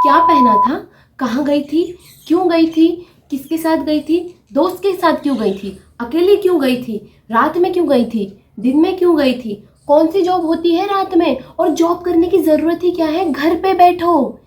क्या पहना था, कहाँ गई थी, क्यों गई थी, किसके साथ गई थी, दोस्त के साथ क्यों गई थी, अकेली क्यों गई थी, रात में क्यों गई थी, दिन में क्यों गई थी, कौन सी जॉब होती है रात में, और जॉब करने की ज़रूरत ही क्या है, घर पे बैठो।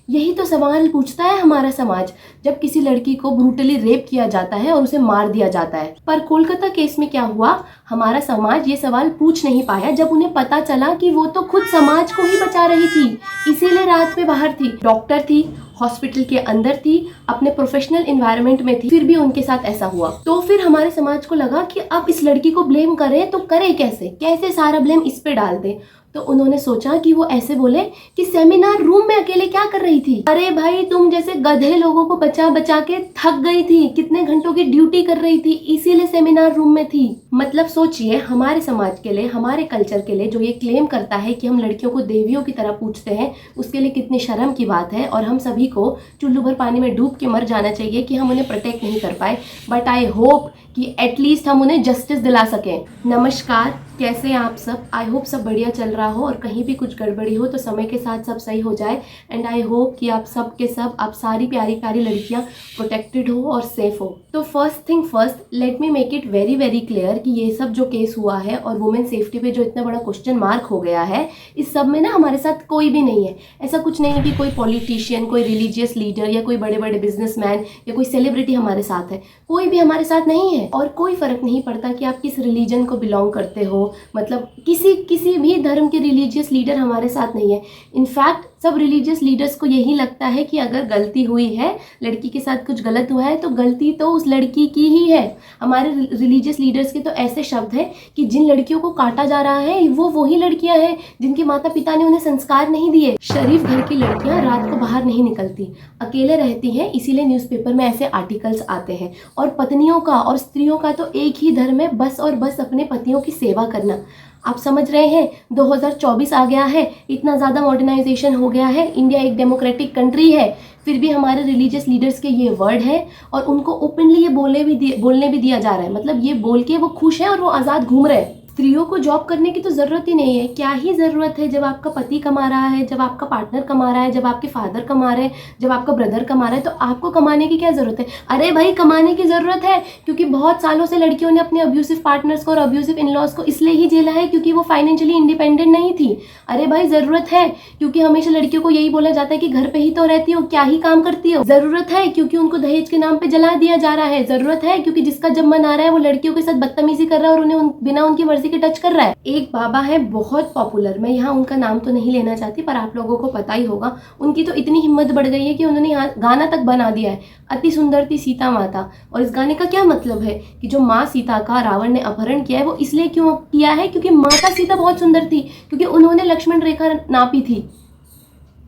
यही तो सवाल पूछता है हमारा समाज जब किसी लड़की को ब्रूटली रेप किया जाता है और उसे मार दिया जाता है। पर कोलकाता केस में क्या हुआ, हमारा समाज ये सवाल पूछ नहीं पाया जब उन्हें पता चला कि वो तो खुद समाज को ही बचा रही थी, इसीलिए रात में बाहर थी, डॉक्टर थी, हॉस्पिटल के अंदर थी, अपने प्रोफेशनल एनवायरनमेंट में थी, फिर भी उनके साथ ऐसा हुआ। तो फिर हमारे समाज को लगा कि अब इस लड़की को ब्लेम करें तो करे कैसे, कैसे सारा ब्लेम इस पे डाल दे। तो उन्होंने सोचा कि वो ऐसे बोले कि सेमिनार रूम में अकेले क्या कर रही थी। अरे भाई, तुम जैसे गधे लोगों को बचा बचा के थक गई थी, कितने घंटों की ड्यूटी कर रही थी, इसीलिए सेमिनार रूम में थी। मतलब सोचिए, हमारे समाज के लिए, हमारे कल्चर के लिए जो ये क्लेम करता है कि हम लड़कियों को देवियों की तरह पूछते हैं, उसके लिए कितनी शर्म की बात है। और हम सभी को चुल्लू भर पानी में डूब के मर जाना चाहिए कि हम उन्हें प्रोटेक्ट नहीं कर पाए। बट आई होप कि एटलीस्ट हम उन्हें जस्टिस दिला सकें। नमस्कार, कैसे हैं आप सब। आई होप सब बढ़िया चल रहा हो, और कहीं भी कुछ गड़बड़ी हो तो समय के साथ सब सही हो जाए। एंड आई होप कि आप सब के सब, आप सारी प्यारी प्यारी लड़कियां प्रोटेक्टेड हो और सेफ हो। तो first thing first, let me make it very very clear कि ये सब जो केस हुआ है और वुमेन सेफ्टी पे जो इतना बड़ा क्वेश्चन मार्क हो गया है, इस सब में ना हमारे साथ कोई भी नहीं है। ऐसा कुछ नहीं है कि कोई पॉलिटिशियन, कोई रिलीजियस लीडर या कोई बड़े बड़े बिजनेसमैन या कोई सेलिब्रिटी हमारे साथ है। कोई भी हमारे साथ नहीं है। और कोई फर्क नहीं पड़ता कि आप किस रिलीजन को बिलोंग करते हो, मतलब किसी भी धर्म के रिलीजियस लीडर हमारे साथ नहीं है। इनफैक्ट सब रिलीजियस लीडर्स को यही लगता है कि अगर गलती हुई है, लड़की के साथ कुछ गलत हुआ है, तो गलती तो उस लड़की की ही है। हमारे रिलीजियस लीडर्स के तो ऐसे शब्द हैं कि जिन लड़कियों को काटा जा रहा है वो वही लड़कियां हैं जिनके माता पिता ने उन्हें संस्कार नहीं दिए। शरीफ घर की लड़कियां रात को बाहर नहीं निकलती, अकेले रहती हैं, इसीलिए न्यूज़पेपर में ऐसे आर्टिकल्स आते हैं। और पत्नियों का और स्त्रियों का तो एक ही धर्म है, बस और बस अपने पतियों की सेवा करना। आप समझ रहे हैं, 2024 आ गया है, इतना ज़्यादा मॉडर्नाइजेशन हो गया है, इंडिया एक डेमोक्रेटिक कंट्री है, फिर भी हमारे रिलीजियस लीडर्स के ये वर्ड है और उनको ओपनली ये बोलने भी दिया जा रहा है। मतलब ये बोल के वो खुश है और वो आज़ाद घूम रहे हैं। स्त्रियों को जॉब करने की तो ज़रूरत ही नहीं है। क्या ही ज़रूरत है, जब आपका पति कमा रहा है, जब आपका पार्टनर कमा रहा है, जब आपके फादर कमा रहे हैं, जब आपका ब्रदर कमा रहा है, तो आपको कमाने की क्या ज़रूरत है। अरे भाई, कमाने की ज़रूरत है, क्योंकि बहुत सालों से लड़कियों ने अपने अब्यूसिव पार्टनर्स को और अब्यूसिव इन लॉज को इसलिए ही झेला है क्योंकि वो फाइनेंशियली इंडिपेंडेंट नहीं थी। अरे भाई, ज़रूरत है क्योंकि हमेशा लड़कियों को यही बोला जाता है कि घर पे ही तो रहती हो, क्या ही काम करती हो। ज़रूरत है क्योंकि उनको दहेज के नाम पे जला दिया जा रहा है। ज़रूरत है क्योंकि जिसका जब मन आ रहा है वो लड़कियों के साथ बदतमीजी कर रहा है और उन्हें बिना उनकी मर्जी के टच कर रहा है। एक बाबा है बहुत पॉपुलर, मैं यहाँ उनका नाम तो नहीं लेना चाहती, पर आप लोगों को पता ही होगा। उनकी तो इतनी हिम्मत बढ़ गई है कि उन्होंने यहाँ गाना तक बना दिया है, अति सुंदर थी सीता माता। और इस गाने का क्या मतलब है कि जो माँ सीता का रावण ने अपहरण किया है, वो इसलिए क्यों किया है क्योंकि माता सीता बहुत सुंदर थी, क्योंकि उन्होंने लक्ष्मण रेखा नापी थी।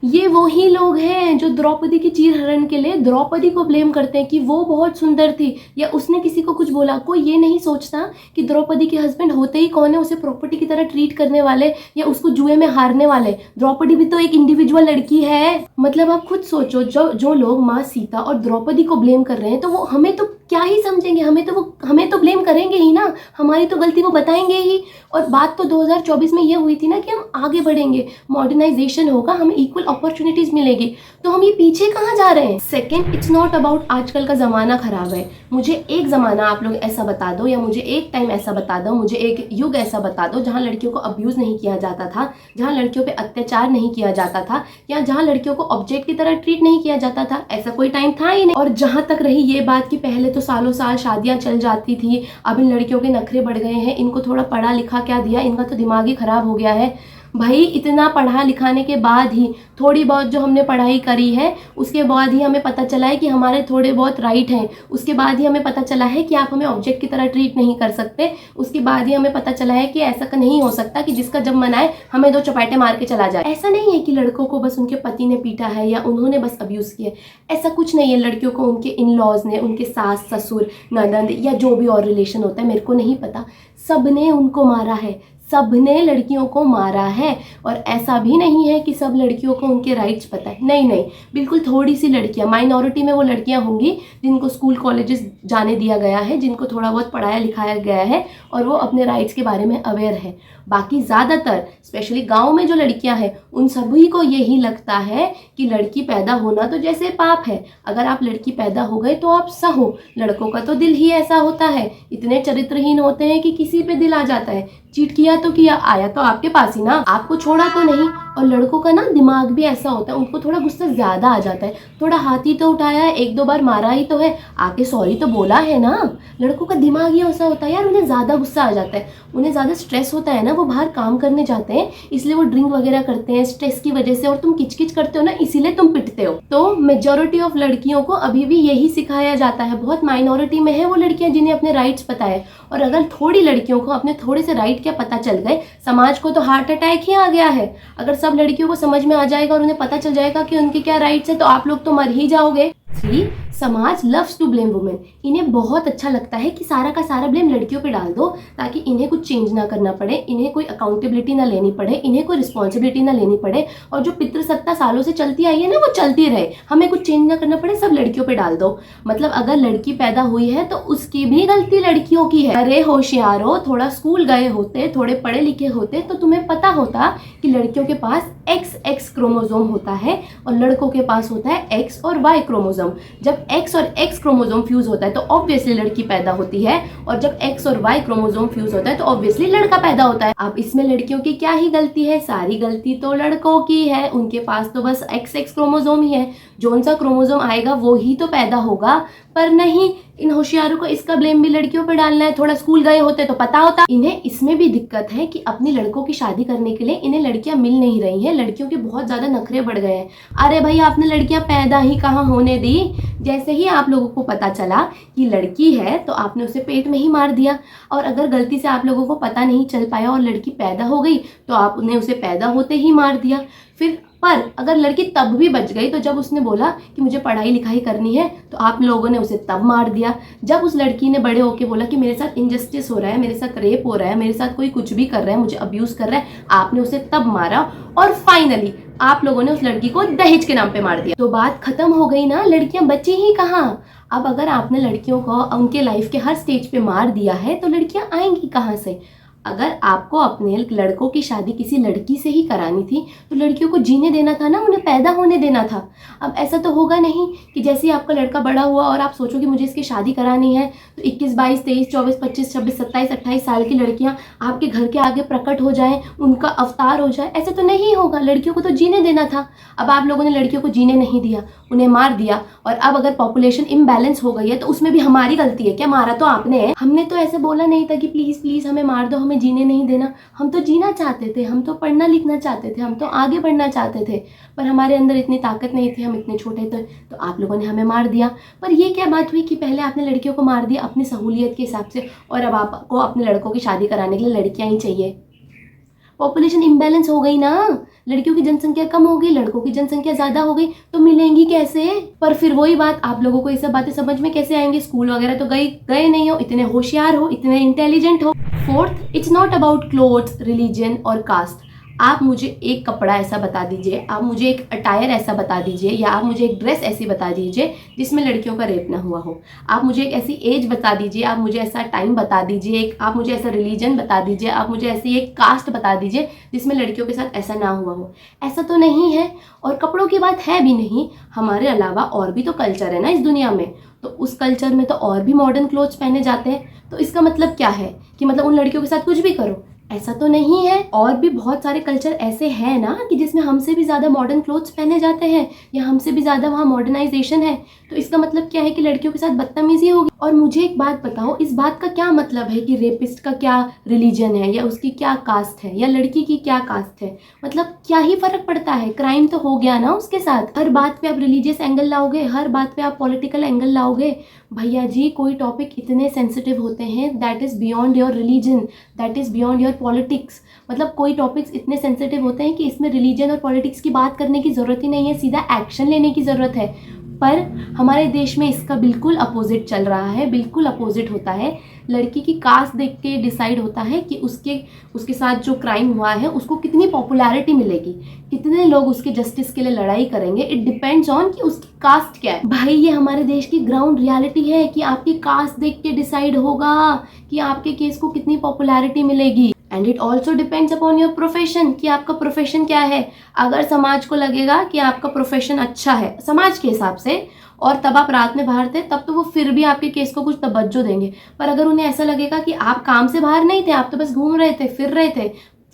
ये वही लोग हैं जो द्रौपदी की चीरहरण के लिए द्रौपदी को ब्लेम करते हैं कि वो बहुत सुंदर थी या उसने किसी को कुछ बोला। कोई ये नहीं सोचता कि द्रौपदी के हस्बैंड होते ही कौन है, उसे प्रॉपर्टी की तरह ट्रीट करने वाले या उसको जुए में हारने वाले। द्रौपदी भी तो एक इंडिविजुअल लड़की है। मतलब आप खुद सोचो, जो लोग माँ सीता और द्रौपदी को ब्लेम कर रहे हैं, तो वो हमें तो क्या ही समझेंगे, हमें तो ब्लेम करेंगे ही ना, हमारी तो गलती वो बताएंगे ही। और बात तो 2024 में ये हुई थी ना कि हम आगे बढ़ेंगे, मॉडर्नाइजेशन होगा, हमें इक्वल अपॉर्चुनिटीज मिलेगी, तो हम ये पीछे कहाँ जा रहे हैं। सेकंड, इट्स नॉट अबाउट आजकल का ज़माना खराब है। मुझे एक ज़माना आप लोग ऐसा बता दो, या मुझे एक टाइम ऐसा बता दो, मुझे एक युग ऐसा बता दो जहाँ लड़कियों को अब्यूज़ नहीं किया जाता था, जहाँ लड़कियों पे अत्याचार नहीं किया जाता था, या जहाँ लड़कियों को ऑब्जेक्ट की तरह ट्रीट नहीं किया जाता था। ऐसा कोई टाइम था ही नहीं। और जहाँ तक रही ये बात कि पहले तो सालों साल शादियाँ चल जाती थी, अब इन लड़कियों के नखरे बढ़ गए हैं, इनको थोड़ा पढ़ा लिखा क्या दिया, इनका तो दिमाग ही खराब हो गया है। भाई, इतना पढ़ा लिखाने के बाद ही, थोड़ी बहुत जो हमने पढ़ाई करी है उसके बाद ही हमें पता चला है कि हमारे थोड़े बहुत राइट हैं, उसके बाद ही हमें पता चला है कि आप हमें ऑब्जेक्ट की तरह ट्रीट नहीं कर सकते, उसके बाद ही हमें पता चला है कि ऐसा नहीं हो सकता कि जिसका जब मन आए हमें दो चपाटे मार के चला जाए। ऐसा नहीं है कि लड़कों को बस उनके पति ने पीटा है या उन्होंने बस अब्यूज़ किया, ऐसा कुछ नहीं है। लड़कियों को उनके इन लॉज ने, उनके सास ससुर ननंद या जो भी और रिलेशन होता है, मेरे को नहीं पता, सब ने उनको मारा है, सबने लड़कियों को मारा है। और ऐसा भी नहीं है कि सब लड़कियों को उनके राइट्स पता है, नहीं नहीं, बिल्कुल थोड़ी सी लड़कियां, माइनॉरिटी में वो लड़कियां होंगी जिनको स्कूल कॉलेजेस जाने दिया गया है, जिनको थोड़ा बहुत पढ़ाया लिखाया गया है और वो अपने राइट्स के बारे में अवेयर है। बाकी ज़्यादातर स्पेशली गांव में जो लड़कियां हैं उन सभी को यही लगता है कि लड़की पैदा होना तो जैसे पाप है, अगर आप लड़की पैदा हो गए तो आप सहो। लड़कों का तो दिल ही ऐसा होता है, इतने चरित्रहीन होते हैं कि किसी पे दिल आ जाता है, चीट किया तो किया, आया तो आपके पास ही ना, आपको छोड़ा तो नहीं। और लड़कों का ना दिमाग भी ऐसा होता है, उनको थोड़ा गुस्सा ज्यादा आ जाता है, थोड़ा हाथ ही तो उठाया है, एक दो बार मारा ही तो है, आके सॉरी तो बोला है ना। लड़कों का दिमाग ही ऐसा होता है यार, उन्हें ज्यादा गुस्सा आ जाता है, उन्हें ज्यादा स्ट्रेस होता है ना, वो बाहर काम करने जाते हैं इसलिए वो ड्रिंक वगैरह करते हैं स्ट्रेस की वजह से, और तुम किचकिच करते हो ना इसीलिए तुम पिटते हो। तो मेजोरिटी ऑफ लड़कियों को अभी भी यही सिखाया जाता है, बहुत माइनॉरिटी में है वो लड़कियां जिन्हें अपने राइट्स पता है। और अगर थोड़ी लड़कियों को अपने थोड़े से राइट क्या पता चल गए, समाज को तो हार्ट अटैक ही आ गया है। अगर सब लड़कियों को समझ में आ जाएगा और उन्हें पता चल जाएगा कि उनके क्या राइट्स है तो आप लोग तो मर ही जाओगे। 3. समाज लव्स टू ब्लेम वुमेन। इन्हें बहुत अच्छा लगता है कि सारा का सारा ब्लेम लड़कियों पे डाल दो ताकि इन्हें कुछ चेंज ना करना पड़े, इन्हें कोई अकाउंटेबिलिटी ना लेनी पड़े, इन्हें कोई रिस्पॉन्सिबिलिटी ना लेनी पड़े, और जो पितृसत्ता सालों से चलती आई है ना वो चलती रहे, हमें कुछ चेंज ना करना पड़े, सब लड़कियों पे डाल दो। मतलब अगर लड़की पैदा हुई है तो उसकी भी गलती लड़कियों की है। अरे होशियारो, थोड़ा स्कूल गए होते, थोड़े पढ़े लिखे होते तो तुम्हें पता होता कि लड़कियों के पास XX क्रोमोसोम होता है और लड़कों के पास होता है X और Y क्रोमोसोम। जब X और X क्रोमोसोम फ्यूज होता है तो ऑब्वियसली लड़की पैदा होती है, और जब X और Y क्रोमोसोम फ्यूज होता है तो ऑब्वियसली लड़का पैदा होता है। अब इसमें लड़कियों की क्या ही गलती है, सारी गलती तो लड़कों की है, उनके पास तो बस XX क्रोमोसोम ही है, जोन सा क्रोमोसोम आएगा वो ही तो पैदा होगा। पर नहीं, इन होशियारों को इसका ब्लेम भी लड़कियों पर डालना है, थोड़ा स्कूल गए होते तो पता होता। इन्हें इसमें भी दिक्कत है कि अपनी लड़कों की शादी करने के लिए इन्हें लड़कियां मिल नहीं रही हैं, लड़कियों के बहुत ज्यादा नखरे बढ़ गए हैं। अरे भाई, आपने लड़कियां पैदा ही कहाँ होने दी, जैसे ही आप लोगों को पता चला कि लड़की है तो आपने उसे पेट में ही मार दिया, और अगर गलती से आप लोगों को पता नहीं चल पाया और लड़की पैदा हो गई तो आपने उसे पैदा होते ही मार दिया। फिर पर अगर लड़की तब भी बच गई तो जब उसने बोला कि मुझे पढ़ाई लिखाई करनी है तो आप लोगों ने उसे तब मार दिया। जब उस लड़की ने बड़े होके बोला कि मेरे साथ इनजस्टिस हो रहा है, मेरे साथ रेप हो रहा है, मेरे साथ कोई कुछ भी कर रहा है, मुझे अब्यूज कर रहा है, आपने उसे तब मारा। और फाइनली आप लोगों ने उस लड़की को दहेज के नाम पे मार दिया। तो बात खत्म हो गई ना, लड़कियां बची ही कहाँ। अब अगर आपने लड़कियों को उनके लाइफ के हर स्टेज पे मार दिया है तो लड़कियां आएंगी कहाँ से। अगर आपको अपने लड़कों की शादी किसी लड़की से ही करानी थी तो लड़कियों को जीने देना था ना, उन्हें पैदा होने देना था। अब ऐसा तो होगा नहीं कि जैसे ही आपका लड़का बड़ा हुआ और आप सोचो कि मुझे इसकी शादी करानी है तो 21, 22, 23, 24, 25, 26, 27, 28 साल की लड़कियां आपके घर के आगे प्रकट हो जाएं, उनका अवतार हो जाए। ऐसे तो नहीं होगा, लड़कियों को तो जीने देना था। अब आप लोगों ने लड़कियों को जीने नहीं दिया, उन्हें मार दिया, और अब अगर पॉपुलेशन इम्बैलेंस हो गई है तो उसमें भी हमारी गलती है क्या? मारा तो आपने है, हमने तो ऐसे बोला नहीं था कि प्लीज प्लीज हमें मार दो, हमें जीने नहीं देना। हम तो जीना चाहते थे, हम तो पढ़ना लिखना चाहते थे, हम तो आगे बढ़ना चाहते थे, पर हमारे अंदर इतनी ताकत नहीं थी, हम इतने छोटे थे, तो आप लोगों ने हमें मार दिया। पर ये क्या बात हुई कि पहले आपने लड़कियों को मार दिया अपनी सहूलियत के हिसाब से, और अब आपको अपने लड़कों की शादी कराने के लिए लड़कियां ही चाहिए। पॉपुलेशन इम्बैलेंस हो गई ना, लड़कियों की जनसंख्या कम हो गई, लड़कों की जनसंख्या ज्यादा हो गई, तो मिलेंगी कैसे? पर फिर वही बात, आप लोगों को ये सब बातें समझ में कैसे आएंगी? स्कूल वगैरह तो गए नहीं हो, इतने होशियार हो, इतने इंटेलिजेंट हो। 4th, it's not about clothes, religion और कास्ट। आप मुझे एक कपड़ा ऐसा बता दीजिए, आप मुझे एक अटायर ऐसा बता दीजिए, या आप मुझे एक ड्रेस ऐसी बता दीजिए जिसमें लड़कियों का रेप ना हुआ हो। आप मुझे एक ऐसी एज बता दीजिए, आप मुझे ऐसा टाइम बता दीजिए, आप मुझे ऐसा रिलीजन बता दीजिए, आप मुझे ऐसी एक कास्ट बता दीजिए जिसमें लड़कियों के साथ ऐसा ना हुआ हो। ऐसा तो नहीं है, और कपड़ों की बात है भी नहीं। हमारे अलावा और भी तो कल्चर है ना इस दुनिया में, तो उस कल्चर में तो और भी मॉडर्न क्लोथ्स पहने जाते हैं। तो इसका मतलब क्या है कि मतलब उन लड़कियों के साथ कुछ भी करो? ऐसा तो नहीं है। और भी बहुत सारे कल्चर ऐसे हैं ना कि जिसमें हमसे भी ज्यादा मॉडर्न क्लोथ्स पहने जाते हैं, या हमसे भी ज्यादा वहाँ मॉडर्नाइजेशन है। तो इसका मतलब क्या है कि लड़कियों के साथ बदतमीजी होगी। और मुझे एक बात बताओ, इस बात का क्या मतलब है कि रेपिस्ट का क्या रिलीजन है, या उसकी क्या कास्ट है, या लड़की की क्या कास्ट है? मतलब क्या ही फर्क पड़ता है, क्राइम तो हो गया ना उसके साथ। हर बात पे आप रिलीजियस एंगल लाओगे, हर बात पे आप पॉलिटिकल एंगल लाओगे। भैया जी, कोई टॉपिक इतने सेंसिटिव होते हैं that is beyond your religion, that is beyond your politics. मतलब कोई टॉपिक्स इतने सेंसिटिव होते हैं कि इसमें रिलीजन और पॉलिटिक्स की बात करने की जरूरत ही नहीं है, सीधा एक्शन लेने की जरूरत है। पर हमारे देश में इसका बिल्कुल अपोजिट चल रहा है, बिल्कुल अपोजिट होता है। लड़की की कास्ट देख के डिसाइड होता है कि उसके साथ जो क्राइम हुआ है उसको कितनी पॉपुलैरिटी मिलेगी, कितने लोग उसके जस्टिस के लिए लड़ाई करेंगे। इट डिपेंड्स ऑन कि उसकी कास्ट क्या है। भाई ये हमारे देश की ग्राउंड रियलिटी है कि आपकी कास्ट देख के डिसाइड होगा कि आपके केस को कितनी पॉपुलैरिटी मिलेगी। And it also depends upon your profession कि आपका प्रोफेशन क्या है। अगर समाज को लगेगा कि आपका प्रोफेशन अच्छा है समाज के हिसाब से और तब आप रात में बाहर थे, तब तो वो फिर भी आपके केस को कुछ तवज्जो देंगे। पर अगर उन्हें ऐसा लगेगा कि आप काम से बाहर नहीं थे, आप तो बस घूम रहे थे, फिर रहे थे,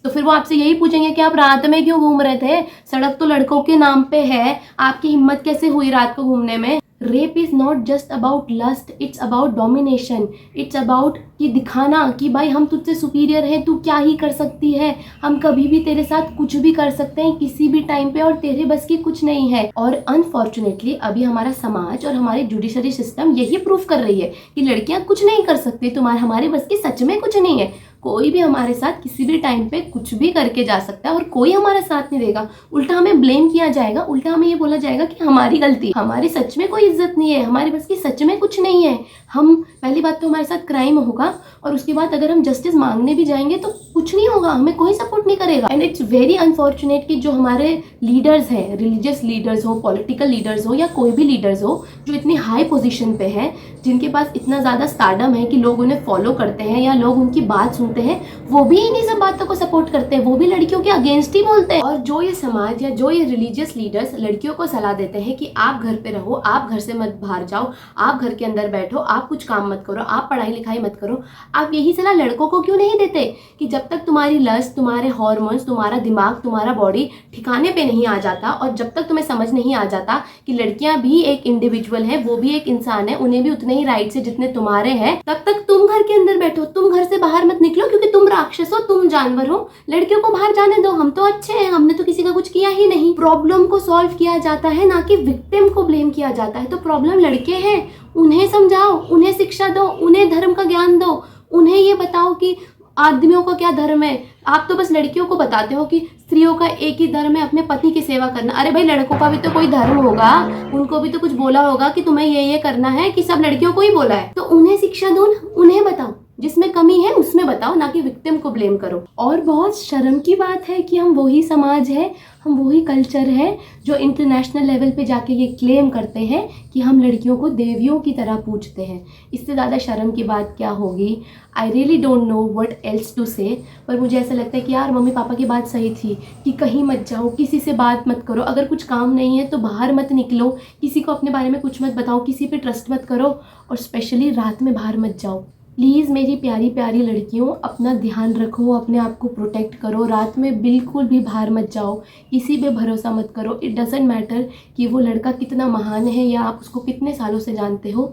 तो फिर वो आपसे यही पूछेंगे कि आप रात में क्यों घूम रहे थे, सड़क तो लड़कों के नाम पे है, आपकी हिम्मत कैसे हुई रात को घूमने में। Rape is not just about lust, it's about domination, it's about कि दिखाना कि भाई हम तुझसे सुपीरियर हैं, तू क्या ही कर सकती है, हम कभी भी तेरे साथ कुछ भी कर सकते हैं किसी भी टाइम पे और तेरे बस की कुछ नहीं है। और अनफॉर्चुनेटली अभी हमारा समाज और हमारी जुडिशरी सिस्टम यही प्रूफ कर रही है कि लड़कियां कुछ नहीं कर सकती, तुम्हारे हमारे बस की सच में कुछ नहीं है। कोई भी हमारे साथ किसी भी टाइम पे कुछ भी करके जा सकता है और कोई हमारा साथ नहीं देगा। उल्टा हमें ब्लेम किया जाएगा, उल्टा हमें ये बोला जाएगा कि हमारी गलती, हमारी सच में कोई इज्जत नहीं है, हमारे बस की सच में कुछ नहीं है। हम पहली बात तो हमारे साथ क्राइम होगा और उसके बाद अगर हम जस्टिस मांगने भी जाएंगे तो कुछ नहीं होगा, हमें कोई सपोर्ट नहीं करेगा। एंड इट्स वेरी अनफॉर्चुनेट कि जो हमारे लीडर्स हैं, रिलीजियस लीडर्स हो, पॉलिटिकल लीडर्स हो या कोई भी लीडर्स हो, जो इतनी हाई पोजीशन पे हैं, जिनके पास इतना ज़्यादा स्टारडम है कि लोग उन्हें फॉलो करते हैं या लोग उनकी बात सुनते हैं, वो भी इन्हीं सब बातों को सपोर्ट करते हैं, वो भी लड़कियों के अगेंस्ट ही बोलते हैं। और जो ये समाज या जो ये रिलीजियस लीडर्स लड़कियों को सलाह देते हैं कि आप घर पे रहो, आप घर से मत बाहर जाओ, आप घर के अंदर बैठो, आप कुछ काम मत करो, आप पढ़ाई लिखाई मत करो, आप यही सलाह लड़कों को क्यों नहीं देते कि जब तक तुम्हारी लस्ट, तुम्हारे हॉर्मोन्स, तुम्हारा दिमाग, तुम्हारा बॉडी ठिकाने पे नहीं आ जाता और जब तक तुम्हें समझ नहीं आ जाता कि लड़कियां भी एक इंडिविजुअल है, वो भी एक इंसान है, उन्हें भी उतने ही राइट्स है जितने तुम्हारे हैं, तब तक तुम घर के अंदर बैठो, तुम घर से बाहर मत निकलो क्योंकि तुम राक्षस हो, तुम जानवर हो। लड़कियों को बाहर जाने दो, हम तो अच्छे हैं, हमने तो किसी का कुछ किया ही नहीं। प्रॉब्लम को सॉल्व किया जाता है, ना कि विक्टिम को ब्लेम किया जाता है। तो प्रॉब्लम लड़के हैं, उन्हें समझाओ, उन्हें शिक्षा दो, उन्हें धर्म का ज्ञान दो, उन्हें ये बताओ कि आदमियों का क्या धर्म है। आप तो बस लड़कियों को बताते हो कि स्त्रियों का एक ही धर्म है, अपने पति की सेवा करना। अरे भाई लड़कों का भी तो कोई धर्म होगा, उनको भी तो कुछ बोला होगा कि तुम्हें ये करना है, कि सब लड़कियों को ही बोला है। तो उन्हें शिक्षा दो, उन्हें बताओ, जिसमें कमी है उसमें बताओ, ना कि विक्टिम को ब्लेम करो। और बहुत शर्म की बात है कि हम वही समाज है, हम वही कल्चर है जो इंटरनेशनल लेवल पे जाके ये क्लेम करते हैं कि हम लड़कियों को देवियों की तरह पूजते हैं। इससे ज़्यादा शर्म की बात क्या होगी। I really don't know what else to say. पर मुझे ऐसा लगता है कि यार मम्मी पापा की बात सही थी कि कहीं मत जाओ, किसी से बात मत करो, अगर कुछ काम नहीं है तो बाहर मत निकलो, किसी को अपने बारे में कुछ मत बताओ, किसी पे ट्रस्ट मत करो और स्पेशली रात में बाहर मत जाओ। प्लीज़ मेरी प्यारी प्यारी लड़कियों, अपना ध्यान रखो, अपने आप को प्रोटेक्ट करो, रात में बिल्कुल भी बाहर मत जाओ, किसी पे भरोसा मत करो। इट डजेंट मैटर कि वो लड़का कितना महान है या आप उसको कितने सालों से जानते हो,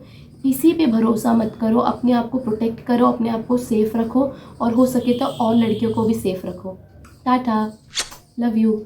किसी पे भरोसा मत करो। अपने आप को प्रोटेक्ट करो, अपने आप को सेफ़ रखो और हो सके तो और लड़कियों को भी सेफ़ रखो। Tata, love you.